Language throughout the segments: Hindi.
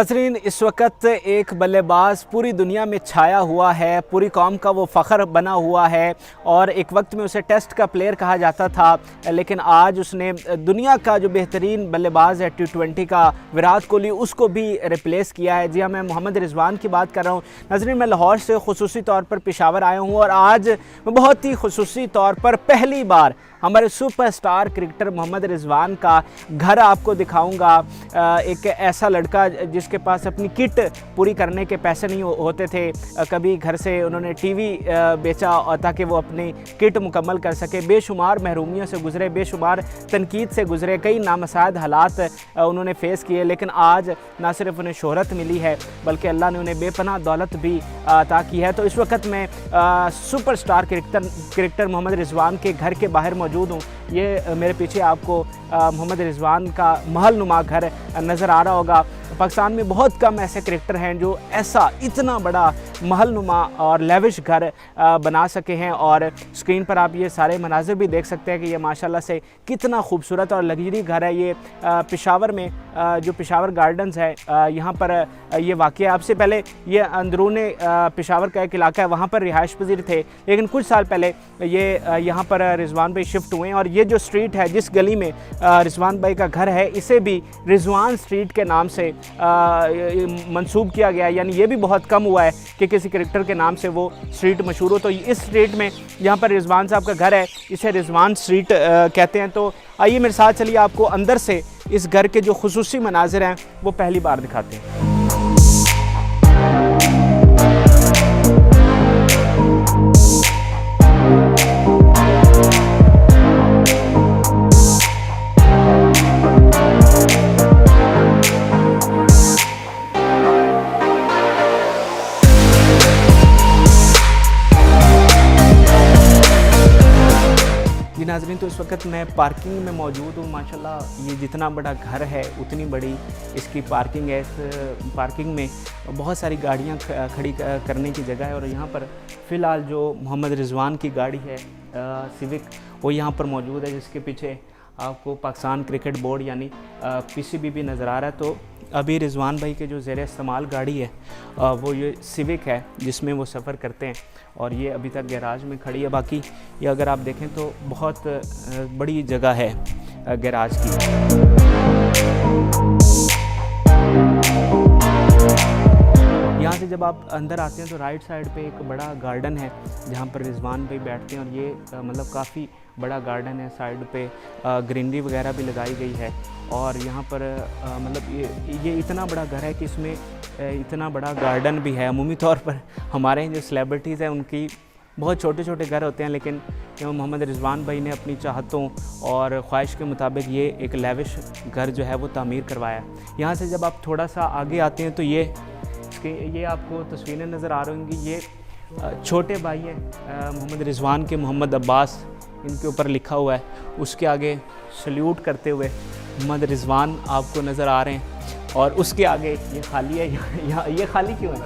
नाज़रीन, इस वक्त एक बल्लेबाज पूरी दुनिया में छाया हुआ है, पूरी कौम का वो फ़ख्र बना हुआ है और एक वक्त में उसे टेस्ट का प्लेयर कहा जाता था, लेकिन आज उसने दुनिया का जो बेहतरीन बल्लेबाज है T20 का विराट कोहली, उसको भी रिप्लेस किया है। जी हाँ, मैं मोहम्मद रिजवान की बात कर रहा हूँ। नाज़रीन, मैं लाहौर से खुसूसी तौर पर पेशावर आया हूँ और आज बहुत ही खुसूसी तौर पर पहली बार हमारे सुपरस्टार क्रिकेटर मोहम्मद रिजवान का घर आपको दिखाऊंगा। एक ऐसा लड़का जिसके पास अपनी किट पूरी करने के पैसे नहीं होते थे, कभी घर से उन्होंने टीवी बेचा और ताकि वो अपनी किट मुकम्मल कर सके। बेशुमार महरूमियों से गुज़रे, बेशुमार तनकीद से गुज़रे, कई नामसाद हालात उन्होंने फ़ेस किए, लेकिन आज ना सिर्फ उन्हें शोहरत मिली है बल्कि अल्लाह ने उन्हें बेपनाह दौलत भी अता की है। तो इस वक्त मैं सुपरस्टार क्रिकेटर मोहम्मद रिजवान के घर के बाहर मौजूद हूँ। ये मेरे पीछे आपको मोहम्मद रिजवान का महल नुमा घर नज़र आ रहा होगा। पाकिस्तान में बहुत कम ऐसे क्रिकेटर हैं जो ऐसा इतना बड़ा महल नुमा और लेविश घर बना सके हैं, और स्क्रीन पर आप ये सारे मनाजिर भी देख सकते हैं कि ये माशाल्लाह से कितना खूबसूरत और लग्जरी घर है। ये पेशावर में जो पेशावर गार्डन्स है यहाँ पर ये वाक़ है। आपसे पहले ये अंदरूने पेशावर का एक इलाका है, वहाँ पर रिहाइश पजीर थे, लेकिन कुछ साल पहले ये यहाँ पर रिजवान भाई शिफ्ट हुए हैं। और ये जो स्ट्रीट है, जिस गली में रिजवान भाई का घर है, इसे भी रिजवान स्ट्रीट के नाम से मंसूब किया गया है। यानी ये भी बहुत कम हुआ है कि किसी क्रिकेटर के नाम से वो स्ट्रीट मशहूर हो। तो इस स्ट्रीट में यहाँ पर रिजवान साहब का घर है, इसे रिजवान स्ट्रीट कहते हैं। तो आइए मेरे साथ चलिए, आपको अंदर से इस घर के जो खुसूसी मनाजिर हैं वो पहली बार दिखाते हैं। नाज़रीन, तो इस वक्त मैं पार्किंग में मौजूद हूँ। माशाल्लाह ये जितना बड़ा घर है उतनी बड़ी इसकी पार्किंग है। इस पार्किंग में बहुत सारी गाड़ियाँ खड़ी करने की जगह है, और यहाँ पर फ़िलहाल जो मोहम्मद रिजवान की गाड़ी है सिविक, वो यहाँ पर मौजूद है, जिसके पीछे आपको पाकिस्तान क्रिकेट बोर्ड यानी PCB भी नज़र आ रहा है। तो अभी रिजवान भाई के जो ज़ेर इस्तेमाल गाड़ी है वो ये सिविक है जिसमें वो सफ़र करते हैं, और ये अभी तक गैराज में खड़ी है। बाकी ये अगर आप देखें तो बहुत बड़ी जगह है गैराज की। यहाँ से जब आप अंदर आते हैं तो राइट साइड पे एक बड़ा गार्डन है जहाँ पर रिजवान भाई बैठते हैं, और ये मतलब काफ़ी बड़ा गार्डन है। साइड पे ग्रीनरी वगैरह भी लगाई गई है, और यहाँ पर मतलब ये इतना बड़ा घर है कि इसमें इतना बड़ा गार्डन भी है। अमूमी तौर पर हमारे जो सेलिब्रिटीज़ हैं उनकी बहुत छोटे छोटे घर होते हैं, लेकिन मोहम्मद रिजवान भाई ने अपनी चाहतों और ख्वाहिश के मुताबिक ये एक लेविश घर जो है वो तामीर करवाया। यहाँ से जब आप थोड़ा सा आगे आते हैं तो ये आपको तस्वीरें नज़र आ रही होंगी। ये छोटे भाई हैं मोहम्मद रिजवान के, मोहम्मद अब्बास इनके ऊपर लिखा हुआ है। उसके आगे सल्यूट करते हुए मोहम्मद रिजवान आपको नज़र आ रहे हैं, और उसके आगे ये खाली है। यहाँ ये खाली क्यों है?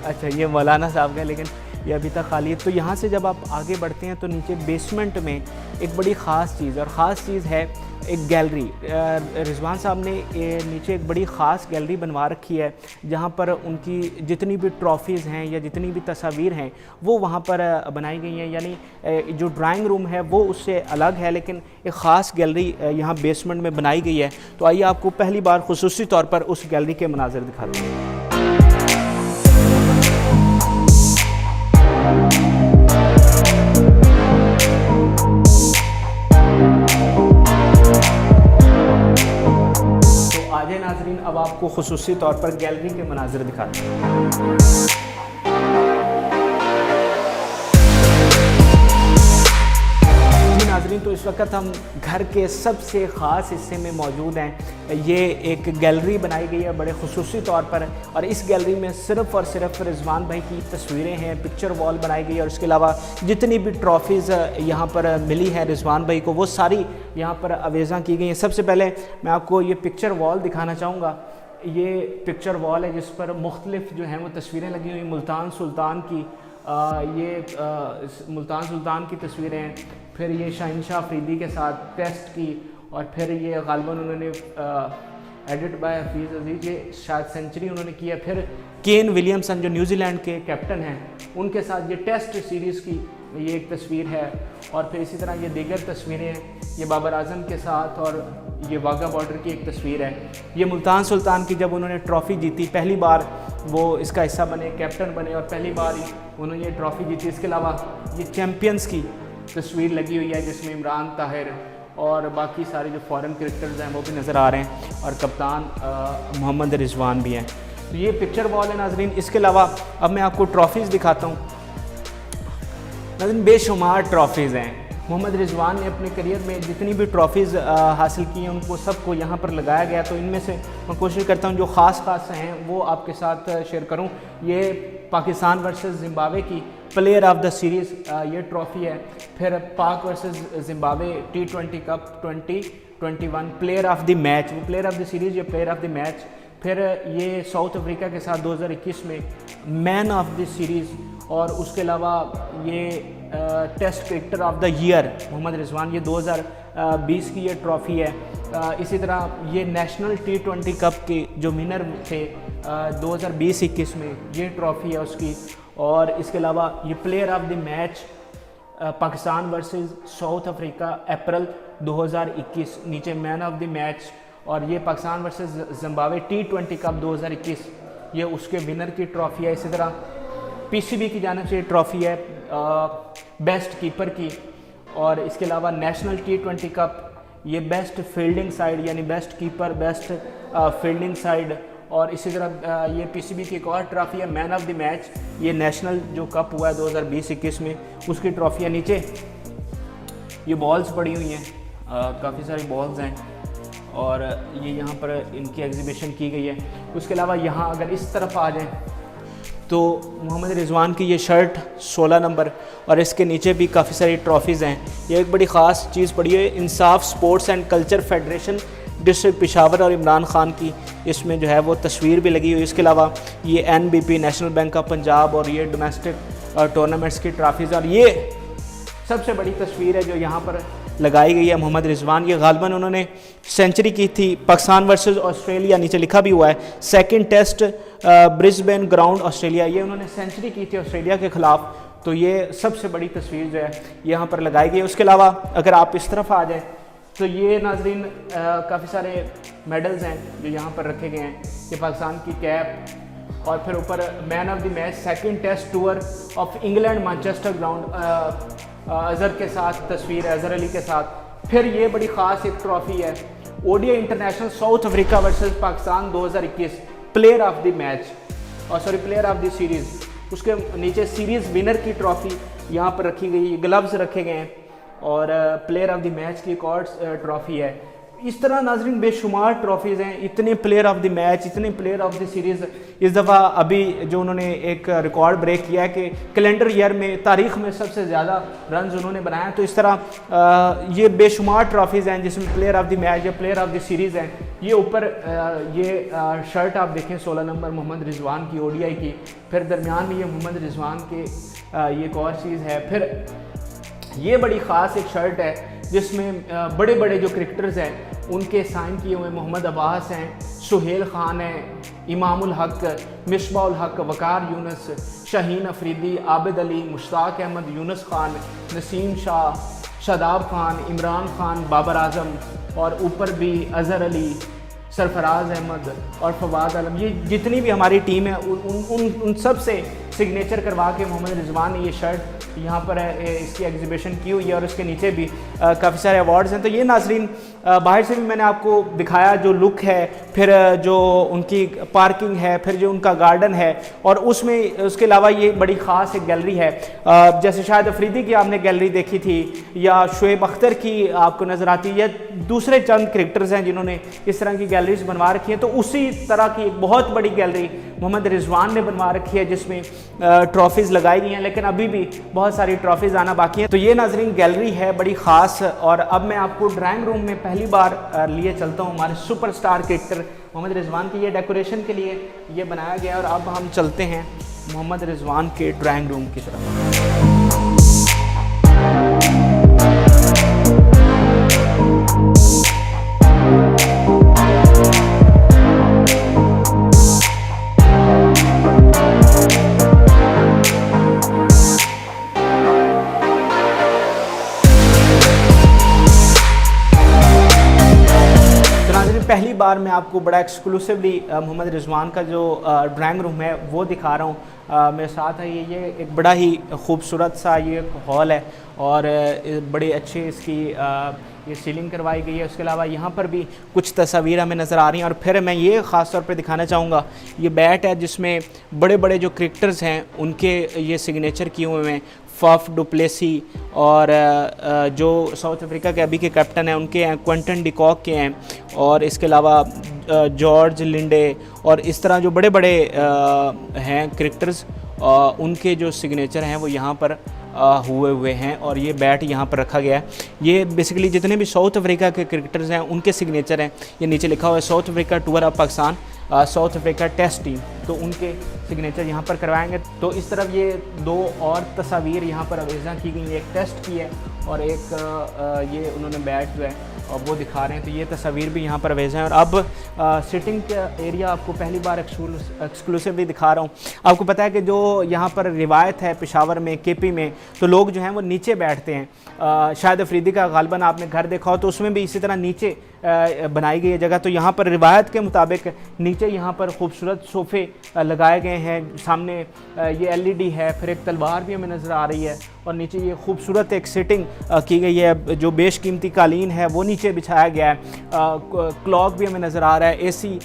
अच्छा, ये मौलाना साहब का, लेकिन ये अभी तक खाली है। तो यहाँ से जब आप आगे बढ़ते हैं तो नीचे बेसमेंट में एक बड़ी ख़ास चीज़, और ख़ास चीज़ है एक गैलरी। रिजवान साहब ने नीचे एक बड़ी ख़ास गैलरी बनवा रखी है, जहाँ पर उनकी जितनी भी ट्रॉफ़ीज़ हैं या जितनी भी तस्वीर हैं वो वहाँ पर बनाई गई हैं। यानी जो ड्राइंग रूम है वो उससे अलग है, लेकिन एक ख़ास गैलरी यहाँ बेसमेंट में बनाई गई है। तो आइए आपको पहली बार खुसूसी तौर पर उस गैलरी के मनाज़िर दिखाते हैं। नाज़रीन, अब आपको खुसूसी तौर पर गैलरी के मनाज़िर दिखाते हैं। जी नाज़रीन, तो इस वक्त हम घर के सबसे ख़ास हिस्से में मौजूद हैं। ये एक गैलरी बनाई गई है बड़े खुसूसी तौर पर, और इस गैलरी में सिर्फ़ और सिर्फ रिजवान भाई की तस्वीरें हैं। पिक्चर वॉल बनाई गई है, और इसके अलावा जितनी भी ट्रॉफ़ीज़ यहाँ पर मिली है रिजवान भाई को वो सारी यहाँ पर अवेज़ा की गई हैं। सबसे पहले मैं आपको ये पिक्चर वॉल दिखाना चाहूँगा। ये पिक्चर वॉल है जिस पर मुख्तलिफ़ जो हैं वो तस्वीरें लगी हुई। मुल्तान सुल्तान की मुल्तान सुल्तान की तस्वीरें हैं, फिर ये शहनशाह अफरीदी के साथ टेस्ट की, और फिर ये गालिबन उन्होंने एडिट बाय हफीज़ अजीज़, ये शायद सेंचुरी उन्होंने किया। फिर केन विलियमसन जो न्यूजीलैंड के कैप्टन हैं, उनके साथ ये टेस्ट सीरीज़ की ये एक तस्वीर है। और फिर इसी तरह ये दीगर तस्वीरें हैं, ये बाबर आजम के साथ, और ये वाघा बॉर्डर की एक तस्वीर है। ये मुल्तान सुल्तान की जब उन्होंने ट्रॉफ़ी जीती, पहली बार वो इसका हिस्सा बने, कैप्टन बने, और पहली बार ही उन्होंने ये ट्रॉफ़ी जीती। इसके अलावा ये चैम्पियंस की तस्वीर लगी हुई है जिसमें इमरान ताहिर और बाकी सारे जो फॉरेन क्रिकेटर्स हैं वो भी नज़र आ रहे हैं, और कप्तान मोहम्मद रिजवान भी हैं। तो ये पिक्चर वॉल है नाजरीन। इसके अलावा अब मैं आपको ट्रॉफ़ीज़ दिखाता हूँ नाज़रीन। बेशुमार ट्रॉफ़ीज़ हैं। मोहम्मद रिजवान ने अपने करियर में जितनी भी ट्रॉफ़ीज़ हासिल की हैं उनको सबको यहाँ पर लगाया गया। तो इनमें से मैं कोशिश करता हूँ जो ख़ास हैं वो आपके साथ शेयर करूँ। ये पाकिस्तान वर्सेस ज़िम्बाब्वे की प्लेयर ऑफ द सीरीज़ ये ट्रॉफ़ी है। फिर पाक versus Zimbabwe T20 cup 2021 player of the match, वो प्लेयर ऑफ द सीरीज़, ये प्लेयर ऑफ द मैच। फिर ये साउथ अफ्रीका के साथ 2021 में मैन ऑफ द सीरीज़, और उसके अलावा ये test cricketer of the year Mohammad Rizwan, ये 2020 की ये ट्रॉफ़ी है। इसी तरह ये नेशनल T20 कप के जो विनर थे 2020-21 में, ये ट्रॉफ़ी है उसकी। और इसके अलावा ये player of the match Pakistan versus South Africa April 2021, नीचे मैन ऑफ द मैच। और ये Pakistan versus Zimbabwe T20 cup 2021, ये उसके विनर की ट्रॉफ़ी है। इसी तरह पीसीबी की जानिब से ट्रॉफ़ी है बेस्ट कीपर की। और इसके अलावा नेशनल T20 कप, ये बेस्ट फील्डिंग साइड यानी best keeper, best fielding side. और इसी तरह ये पीसीबी की एक और ट्रॉफ़ी है मैन ऑफ द मैच, ये नेशनल जो कप हुआ है 2020-21 में, उसकी ट्रॉफ़ी है। नीचे ये बॉल्स पड़ी हुई हैं, काफ़ी सारी बॉल्स हैं, और ये यहाँ पर इनकी एग्जीबिशन की गई है। उसके अलावा यहाँ अगर इस तरफ आ जाएं तो मोहम्मद रिजवान की ये शर्ट 16 नंबर, और इसके नीचे भी काफ़ी सारी ट्रॉफ़ीज़ हैं। ये एक बड़ी ख़ास चीज़ पड़ी है, Insaf sports and culture federation district Peshawar और इमरान खान की इसमें जो है वो तस्वीर भी लगी हुई। इसके अलावा ये NBP national bank of Punjab, और ये डोमेस्टिक टूर्नामेंट्स की ट्रॉफ़ीज़, और ये सबसे बड़ी तस्वीर है जो यहाँ पर लगाई गई है मोहम्मद रिजवान। ये गालिबन उन्होंने सेंचुरी की थी पाकिस्तान वर्सेस ऑस्ट्रेलिया, नीचे लिखा भी हुआ है second test Brisbane ground Australia, ये उन्होंने सेंचुरी की थी ऑस्ट्रेलिया के ख़िलाफ़। तो ये सबसे बड़ी तस्वीर जो है यहाँ पर लगाई गई है। उसके अलावा अगर आप इस तरफ आ जाएँ तो ये नाजरीन काफ़ी सारे मेडल्स हैं जो यहाँ पर रखे गए हैं। ये पाकिस्तान की कैप, और फिर ऊपर man of the match second test tour of England Manchester ground, Azhar के साथ तस्वीर है, अज़हर अली के साथ। फिर ये बड़ी ख़ास एक ट्रॉफ़ी है ODI international South Africa versus Pakistan 2021 player of the match, और sorry player of the series. उसके नीचे सीरीज़ विनर की ट्रॉफ़ी यहाँ पर रखी गई, ग्लव्स रखे गए हैं, और प्लेयर ऑफ द मैच की एक और ट्रॉफ़ी है। इस तरह नाजरीन बेशुमार ट्रॉफ़ीज़ हैं, इतने प्लेयर ऑफ द मैच, इतने प्लेयर ऑफ द सीरीज़। इस दफ़ा अभी जो उन्होंने एक रिकॉर्ड ब्रेक किया है कि कैलेंडर ईयर में तारीख़ में सबसे ज़्यादा रन्स उन्होंने बनाए। तो इस तरह ये बेशुमार ट्रॉफ़ीज़ हैं जिसमें प्लेयर ऑफ द मैच या प्लेयर ऑफ द सीरीज़ हैं। ये ऊपर ये शर्ट आप देखें 16 नंबर मोहम्मद रिजवान की ODI की, फिर दरमियान में ये मोहम्मद रिजवान के ये एक और चीज़ है। फिर ये बड़ी ख़ास एक शर्ट है जिसमें बड़े बड़े जो क्रिकेटर्स हैं उनके साइन किए हुए, मोहम्मद अब्बास हैं, सुहेल ख़ान हैं, इमामुल हक, मिसबाउल हक, वकार यूनुस, शाहीन अफरीदी, आबिद अली, मुश्ताक अहमद, यूनुस खान, नसीम शाह, शादाब खान, इमरान खान, बाबर आजम, और ऊपर भी अज़हर अली, सरफराज अहमद और फवाद आलम। ये जितनी भी हमारी टीम है उन सब से सिग्नेचर करवा के मोहम्मद रिजवान ने ये शर्ट यहाँ पर इसकी एग्जीबिशन की हुई है, और इसके नीचे भी काफ़ी सारे अवार्ड्स हैं। तो ये नाजरीन बाहर से भी मैंने आपको दिखाया जो लुक है, फिर जो उनकी पार्किंग है, फिर जो उनका गार्डन है, और उसमें उसके अलावा ये बड़ी ख़ास एक गैलरी है। जैसे शाहिद अफरीदी की आपने गैलरी देखी थी, या शुएब अख्तर की आपको नज़र आती है, या दूसरे चंद क्रिकेटर्स हैं जिन्होंने इस तरह की गैलरीज बनवा रखी हैं। तो उसी तरह की एक बहुत बड़ी गैलरी मोहम्मद रिजवान ने बनवा रखी है जिसमें ट्रॉफ़ीज़ लगाई गई हैं, लेकिन अभी भी बहुत सारी ट्रॉफ़ीज़ आना बाकी हैं। तो ये नाजरीन गैलरी है बड़ी ख़ास। और अब मैं आपको ड्राइंग रूम में पहली बार लिए चलता हूँ। हमारे सुपरस्टार क्रिकेटर मोहम्मद रिजवान की ये डेकोरेशन के लिए ये बनाया गया है, और अब हम चलते हैं मोहम्मद रिजवान के ड्राइंग रूम की तरफ। बार मैं आपको बड़ा एक्सक्लूसिवली मोहम्मद रिजवान का जो ड्राइंग रूम है वो दिखा रहा हूँ। मेरे साथ है ये एक बड़ा ही खूबसूरत सा ये हॉल है और बड़ी अच्छी इसकी ये सीलिंग करवाई गई है। उसके अलावा यहाँ पर भी कुछ तस्वीर हमें नज़र आ रही हैं। और फिर मैं ये ख़ास तौर पे दिखाना चाहूँगा, ये बैट है जिसमें बड़े बड़े जो क्रिकेटर्स हैं उनके ये सिग्नेचर किए हुए हैं। फाफ डु प्लेसी और जो साउथ अफ्रीका के अभी के कैप्टन हैं उनके हैं, क्विंटन डी कॉक के हैं, और इसके अलावा जॉर्ज लिंडे और इस तरह जो बड़े बड़े हैं क्रिकेटर्स उनके जो सिग्नेचर हैं वो यहाँ पर हुए हैं। और ये बैट यहाँ पर रखा गया है। ये बेसिकली जितने भी साउथ अफ्रीका के क्रिकेटर्स हैं उनके सिग्नेचर हैं। ये नीचे लिखा हुआ है South Africa tour of Pakistan, South Africa test team, तो उनके सिग्नेचर यहाँ पर करवाएंगे। तो इस तरफ ये दो और तस्वीर यहाँ पर अवेजा की गई है, एक टेस्ट की है और एक ये उन्होंने बैट जो है और वो दिखा रहे हैं। तो ये तस्वीर भी यहाँ पर अवेजा हैं। और अब सिटिंग का एरिया आपको पहली बार एक्सक्लूसिवली दिखा रहा हूँ। आपको पता है कि जो यहाँ पर रिवायत है पेशावर में, केपी में, तो लोग जो हैं वो नीचे बैठते हैं। शायद अफरीदी का गालबन आपने घर देखा हो तो उसमें भी इसी तरह नीचे बनाई गई है जगह। तो यहाँ पर रिवायत के मुताबिक नीचे यहाँ पर खूबसूरत सोफ़े लगाए गए हैं। सामने ये LED है, फिर एक तलवार भी हमें नज़र आ रही है और नीचे ये खूबसूरत एक सिटिंग की गई है। जो बेशकीमती कालीन है वो नीचे बिछाया गया है। क्लॉक भी हमें नज़र आ रहा है, AC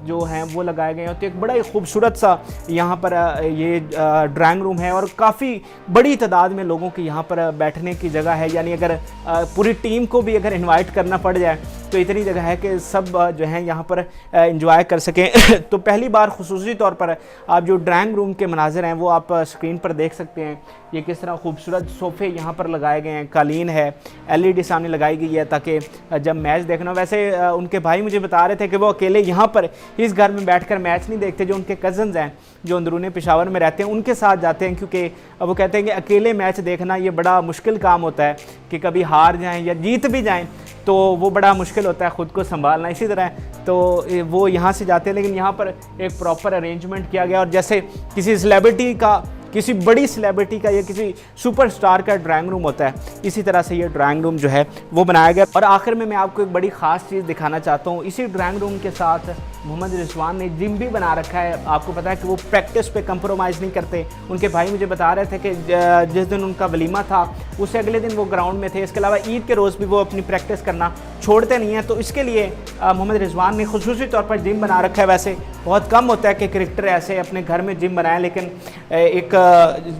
जो हैं वो लगाए गए हैं। तो एक बड़ा ही खूबसूरत सा यहाँ पर ये ड्राइंग रूम है और काफ़ी बड़ी तादाद में लोगों की यहाँ पर बैठने की जगह है। यानी अगर पूरी टीम को भी अगर इन्वाइट करना पड़ जाए तो इतनी जगह है कि सब जो हैं यहाँ पर एंजॉय कर सकें। तो पहली बार खुसूसी तौर पर आप जो ड्राइंग रूम के मनाज़र हैं वो आप स्क्रीन पर देख सकते हैं। ये किस तरह खूबसूरत सोफ़े यहाँ पर लगाए गए हैं, कालीन है, LED सामने लगाई गई है ताकि जब मैच देखना। वैसे उनके भाई मुझे बता रहे थे कि वो अकेले यहाँ पर इस घर में बैठकर मैच नहीं देखते, जो उनके कज़न्स हैं जो अंदरूनी पेशावर में रहते हैं उनके साथ जाते हैं, क्योंकि वो कहते हैं कि अकेले मैच देखना ये बड़ा मुश्किल काम होता है कि कभी हार जाएँ या जीत भी जाएँ तो वो बड़ा मुश्किल होता है ख़ुद को संभालना। इसी तरह तो वो यहाँ से जाते हैं, लेकिन यहाँ पर एक प्रॉपर अरेंजमेंट किया गया और जैसे किसी सेलिब्रिटी का, किसी बड़ी सेलिब्रिटी का या किसी सुपरस्टार का ड्राइंग रूम होता है, इसी तरह से ये ड्राइंग रूम जो है वो बनाया गया। और आखिर में मैं आपको एक बड़ी ख़ास चीज़ दिखाना चाहता हूँ। इसी ड्राइंग रूम के साथ मोहम्मद रिजवान ने जिम भी बना रखा है। आपको पता है कि वो प्रैक्टिस पे कंप्रोमाइज़ नहीं करते। उनके भाई मुझे बता रहे थे कि जिस दिन उनका वलीमा था उससे अगले दिन वो ग्राउंड में थे। इसके अलावा ईद के रोज़ भी वो अपनी प्रैक्टिस करना छोड़ते नहीं हैं। तो इसके लिए मोहम्मद रिजवान ने खुसूसी तौर पर जिम बना रखा है। वैसे बहुत कम होता है कि क्रिकेटर ऐसे अपने घर में जिम बनाएं, लेकिन एक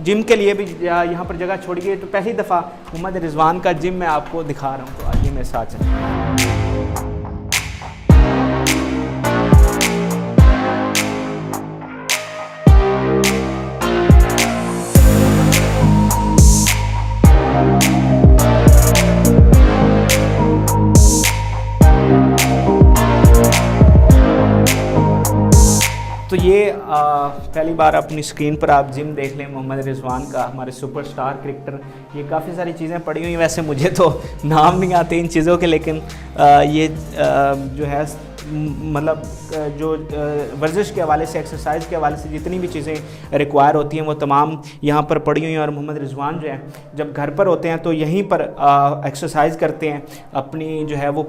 जिम के लिए भी यहाँ पर जगह छोड़ी गई। तो पहली दफ़ा मोहम्मद रिजवान का जिम मैं आपको दिखा रहा हूँ, तो आइए मेरे साथ चलें। तो ये पहली बार अपनी स्क्रीन पर आप जिम देख लें मोहम्मद रिजवान का, हमारे सुपरस्टार क्रिकेटर। ये काफ़ी सारी चीज़ें पड़ी हुई हैं, वैसे मुझे तो नाम नहीं आते इन चीज़ों के, लेकिन ये जो है मतलब जो वर्जिश के हवाले से, एक्सरसाइज के हवाले से जितनी भी चीज़ें रिक्वायर होती हैं वो तमाम यहाँ पर पड़ी हुई हैं। और मोहम्मद रिजवान जो है जब घर पर होते हैं तो यहीं पर एक्सरसाइज करते हैं, अपनी जो है वो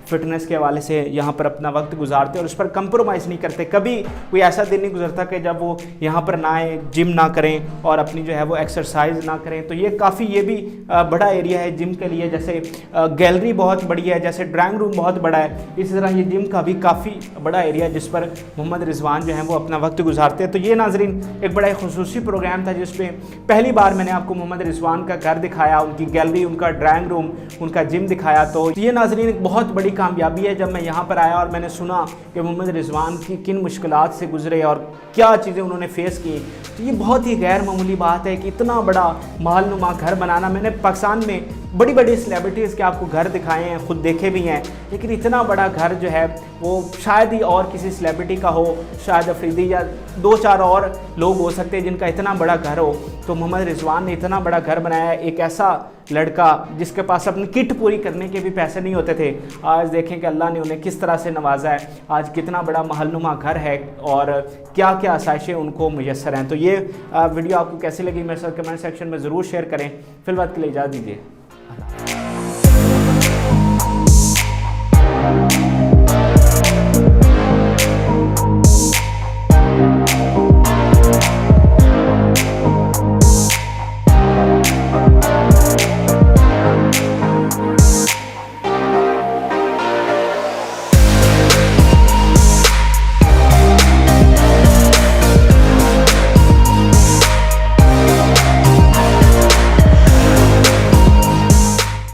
फिटनेस के हवाले से यहाँ पर अपना वक्त गुजारते हैं और उस पर कंप्रोमाइज़ नहीं करते। कभी कोई ऐसा दिन नहीं गुजरता कि जब वो यहाँ पर ना आए, जिम ना करें और अपनी जो है वो एक्सरसाइज ना करें। तो ये काफ़ी ये भी बड़ा एरिया है जिम के लिए। जैसे गैलरी बहुत बड़ी है, जैसे ड्राइंग रूम बहुत बड़ा है, इसी तरह ये जिम का भी काफ़ी बड़ा एरिया है जिस पर मोहम्मद रिजवान जो है वो अपना वक्त गुजारते हैं। तो ये नाजरीन एक बड़ा खुसूसी प्रोग्राम था जिसमें पहली बार मैंने आपको मोहम्मद रिजवान का घर दिखाया, उनकी गैलरी, उनका ड्राइंग रूम, उनका जिम दिखाया। तो ये नाजरीन एक बहुत बड़ी कामयाबी है जब मैं यहाँ पर आया और मैंने सुना कि मोहम्मद रिजवान की किन मुश्किलात से गुजरे और क्या चीज़ें उन्होंने फेस की। तो ये बहुत ही गैर मामूली बात है कि इतना बड़ा महलनुमा घर बनाना। मैंने पाकिस्तान में बड़ी बड़ी सेलिब्रिटीज़ के आपको घर दिखाए हैं, ख़ुद देखे भी हैं, लेकिन इतना बड़ा घर जो है वो शायद ही और किसी सेलिब्रिटी का हो, शायद अफरीदी या 2-4 और लोग हो सकते हैं जिनका इतना बड़ा घर हो। तो मोहम्मद रिजवान ने इतना बड़ा घर बनाया है। एक ऐसा लड़का जिसके पास अपनी किट पूरी करने के भी पैसे नहीं होते थे, आज देखें कि अल्लाह ने उन्हें किस तरह से नवाजा है। आज कितना बड़ा महलनुमा घर है और क्या क्या आसाइशें उनको मुयस्सर हैं। तो ये वीडियो आपको कैसी लगी मेरे साथ कमेंट सेक्शन में ज़रूर शेयर करें। फिलहाल के लिए इजाज़त दीजिए।